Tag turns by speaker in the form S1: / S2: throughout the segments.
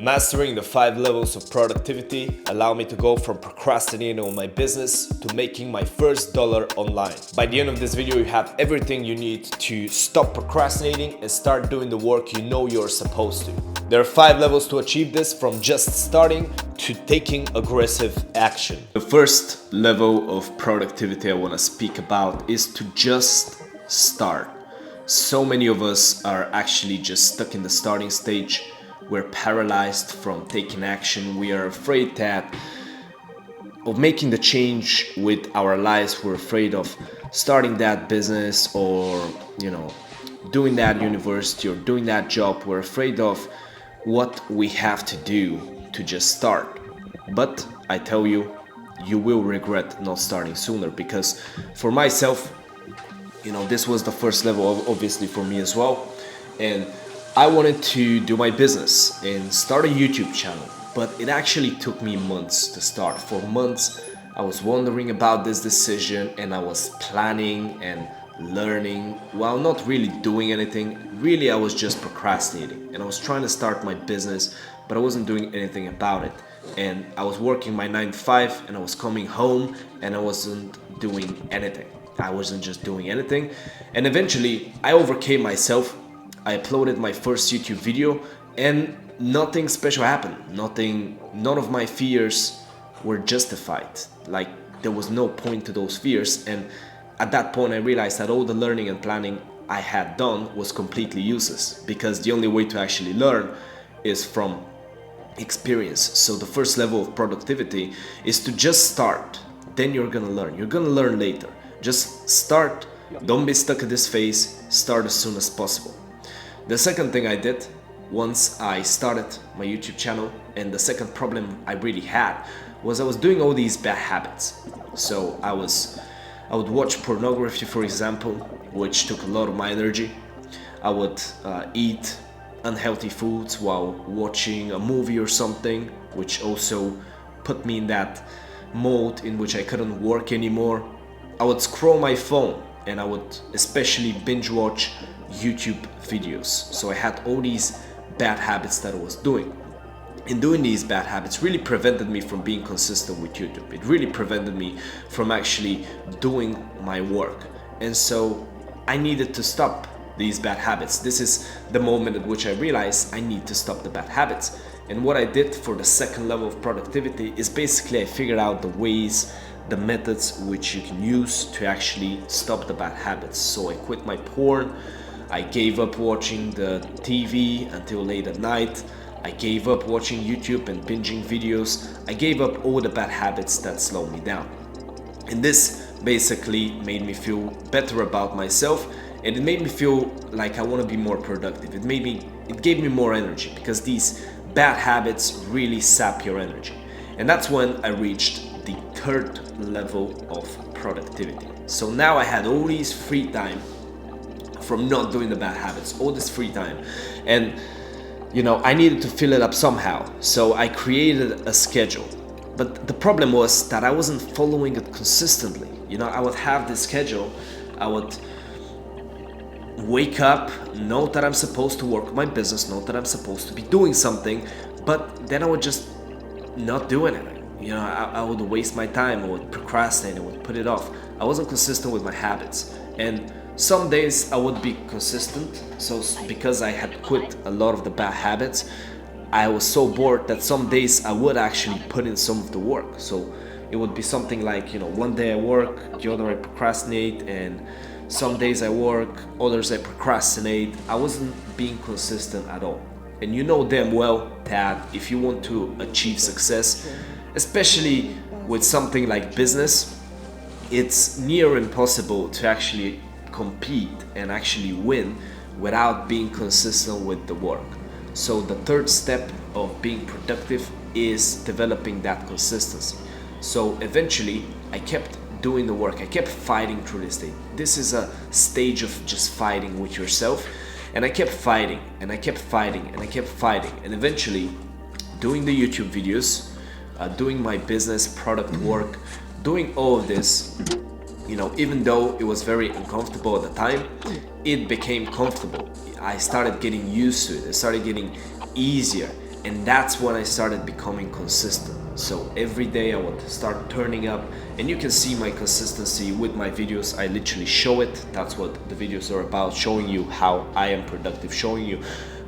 S1: Mastering the 5 levels of productivity allow me to go from procrastinating on my business to making my first dollar online. By the end of this video, you have everything you need to stop procrastinating and start doing the work you know you're supposed to. There are 5 levels to achieve this, from just starting to taking aggressive action. The first level of productivity I want to speak about is to just start. So many of us are actually just stuck in the starting stage. We're paralyzed from taking action. We are afraid of making the change with our lives. We're afraid of starting that business or, doing that university or doing that job. We're afraid of what we have to do to just start. But I tell you, you will regret not starting sooner, because for myself, this was the first level, obviously, for me as well. And I wanted to do my business and start a YouTube channel, but it actually took me months to start. For months, I was wondering about this decision, and I was planning and learning while not really doing anything. Really, I was just procrastinating, and I was trying to start my business, but I wasn't doing anything about it. And I was working my 9 to 5, and I was coming home, and I wasn't doing anything. I wasn't just doing anything. And eventually, I overcame myself. I uploaded my first YouTube video and nothing special happened. None of my fears were justified. Like, there was no point to those fears. And at that point, I realized that all the learning and planning I had done was completely useless, because the only way to actually learn is from experience. So the first level of productivity is to just start. Then you're gonna learn. You're gonna learn later. Just start. Don't be stuck at this phase. Start as soon as possible. The second thing I did once I started my YouTube channel, and the second problem I really had, was I was doing all these bad habits. So I would watch pornography, for example, which took a lot of my energy. I would eat unhealthy foods while watching a movie or something, which also put me in that mode in which I couldn't work anymore. I would scroll my phone, and I would especially binge watch YouTube videos. So I had all these bad habits that I was doing. And doing these bad habits really prevented me from being consistent with YouTube. It really prevented me from actually doing my work. And so I needed to stop these bad habits. This is the moment at which I realized I need to stop the bad habits. And what I did for the second level of productivity is basically I figured out the ways, the methods which you can use to actually stop the bad habits. So I quit my porn. I gave up watching the TV until late at night. I gave up watching YouTube and binging videos. I gave up all the bad habits that slowed me down. And this basically made me feel better about myself, and it made me feel like I want to be more productive. It gave me more energy, because these bad habits really sap your energy. And that's when I reached the third level of productivity. So now I had all this free time from not doing the bad habits, all this free time, and I needed to fill it up somehow. So I created a schedule, but the problem was that I wasn't following it consistently. I would have this schedule. I would wake up, know that I'm supposed to work my business, know that I'm supposed to be doing something, but then I would just not do anything. I would waste my time. I would procrastinate. I would put it off. I wasn't consistent with my habits. And some days I would be consistent. So because I had quit a lot of the bad habits, I was so bored that some days I would actually put in some of the work. So it would be something like, one day I work, the other I procrastinate, and some days I work, others I procrastinate. I wasn't being consistent at all. And you know damn well that if you want to achieve success, especially with something like business, it's near impossible to actually compete and actually win without being consistent with the work. So the third step of being productive is developing that consistency. So eventually I kept doing the work. I kept fighting through this thing. This is a stage of just fighting with yourself. And I kept fighting, and I kept fighting, and I kept fighting. And eventually, doing the YouTube videos, doing my business product work, doing all of this, even though it was very uncomfortable at the time, it became comfortable. I started getting used to it. It started getting easier. And that's when I started becoming consistent. So every day I would start turning up, and you can see my consistency with my videos. I literally show it. That's what the videos are about, showing you how I am productive, showing you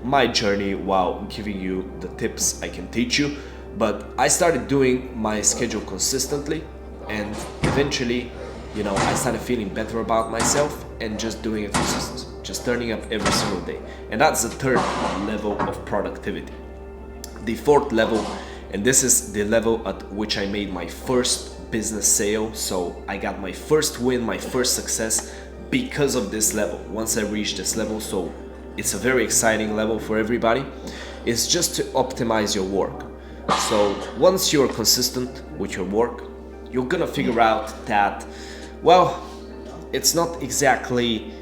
S1: my journey while giving you the tips I can teach you. But I started doing my schedule consistently, and eventually, I started feeling better about myself and just doing it consistently, just turning up every single day. And that's the third level of productivity. The fourth level, and this is the level at which I made my first business sale. So I got my first win, my first success because of this level. Once I reached this level, so it's a very exciting level for everybody, is just to optimize your work. So once you're consistent with your work, you're gonna figure out that, well, it's not exactly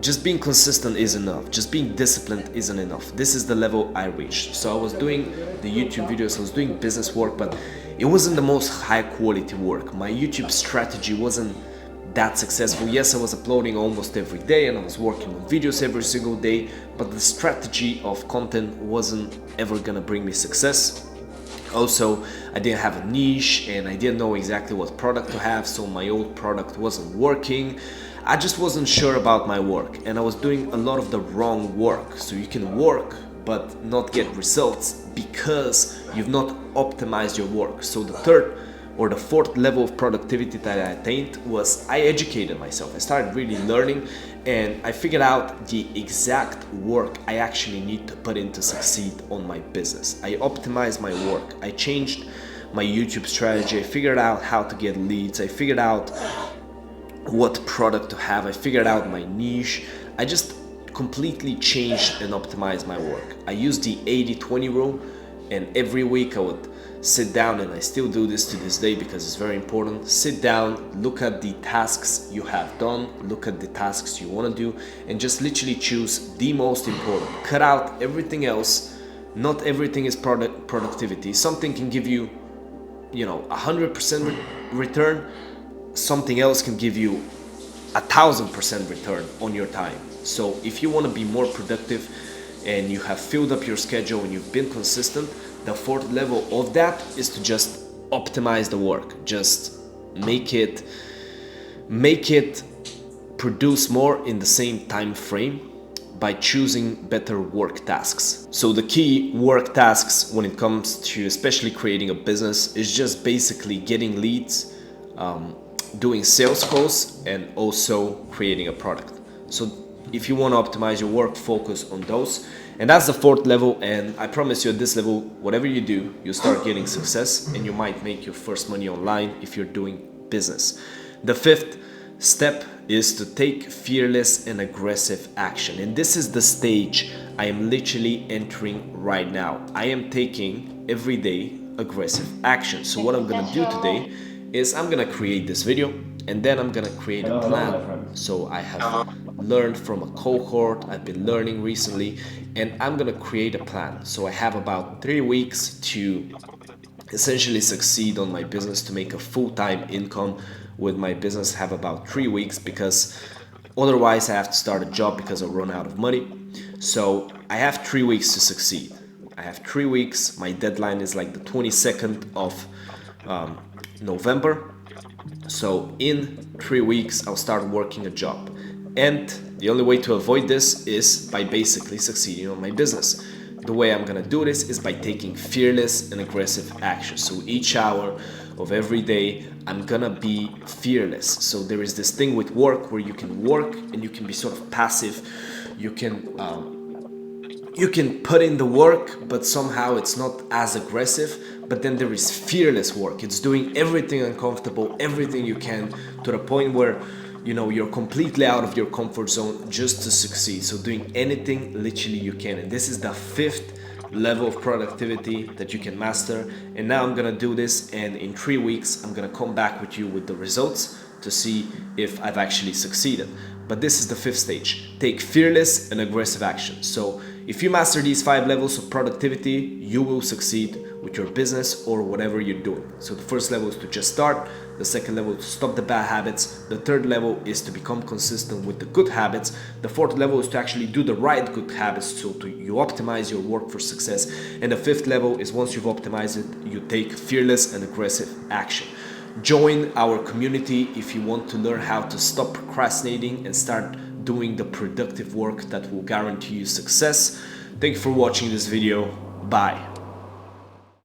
S1: just being consistent is enough. Just being disciplined isn't enough. This is the level I reached. So I was doing the YouTube videos, I was doing business work, but it wasn't the most high quality work. My YouTube strategy wasn't that successful. Yes, I was uploading almost every day and I was working on videos every single day, but the strategy of content wasn't ever gonna bring me success. Also, I didn't have a niche and I didn't know exactly what product to have, so my old product wasn't working. I just wasn't sure about my work, and I was doing a lot of the wrong work. So you can work but not get results because you've not optimized your work. So the third or the fourth level of productivity that I attained was I educated myself. I started really learning, and I figured out the exact work I actually need to put in to succeed on my business. I optimized my work. I changed my YouTube strategy. I figured out how to get leads. I figured out what product to have. I figured out my niche. I just completely changed and optimized my work. I used the 80-20 rule, and every week I would sit down, and I still do this to this day because it's very important. Sit down, look at the tasks you have done, look at the tasks you want to do, and just literally choose the most important. Cut out everything else. Not everything is productivity. Something can give you, 100% return. Something else can give you 1,000% return on your time. So if you want to be more productive and you have filled up your schedule and you've been consistent, the fourth level of that is to just optimize the work. Just make it produce more in the same time frame by choosing better work tasks. So the key work tasks when it comes to especially creating a business is just basically getting leads, doing sales calls, and also creating a product. So if you want to optimize your work, focus on those. And that's the fourth level, and I promise you at this level, whatever you do, you start getting success and you might make your first money online if you're doing business. The fifth step is to take fearless and aggressive action. And this is the stage I am literally entering right now. I am taking everyday aggressive action. So what I'm gonna do today is I'm gonna create this video, and then I'm gonna create a plan. So I have learned from a cohort, I've been learning recently, and I'm gonna create a plan. So I have about 3 weeks to essentially succeed on my business, to make a full-time income with my business. I have about 3 weeks because otherwise I have to start a job because I'll run out of money. So I have 3 weeks to succeed. I have 3 weeks. My deadline is like the 22nd of November. So in 3 weeks, I'll start working a job. And the only way to avoid this is by basically succeeding on my business. The way I'm gonna do this is by taking fearless and aggressive action. So each hour of every day, I'm gonna be fearless. So there is this thing with work where you can work and you can be sort of passive. You can put in the work, but somehow it's not as aggressive. But then there is fearless work. It's doing everything uncomfortable, everything you can, to the point where you're completely out of your comfort zone just to succeed. So doing anything literally you can. And this is the fifth level of productivity that you can master. And now I'm gonna do this, and in 3 weeks I'm gonna come back with you with the results to see if I've actually succeeded. But this is the fifth stage. Take fearless and aggressive action. So If you master these 5 levels of productivity, you will succeed with your business or whatever you're doing. So the first level is to just start. The second level is to stop the bad habits. The third level is to become consistent with the good habits. The fourth level is to actually do the right good habits, so you optimize your work for success. And the fifth level is, once you've optimized it, you take fearless and aggressive action. Join our community if you want to learn how to stop procrastinating and start doing the productive work that will guarantee you success. Thank you for watching this video. Bye.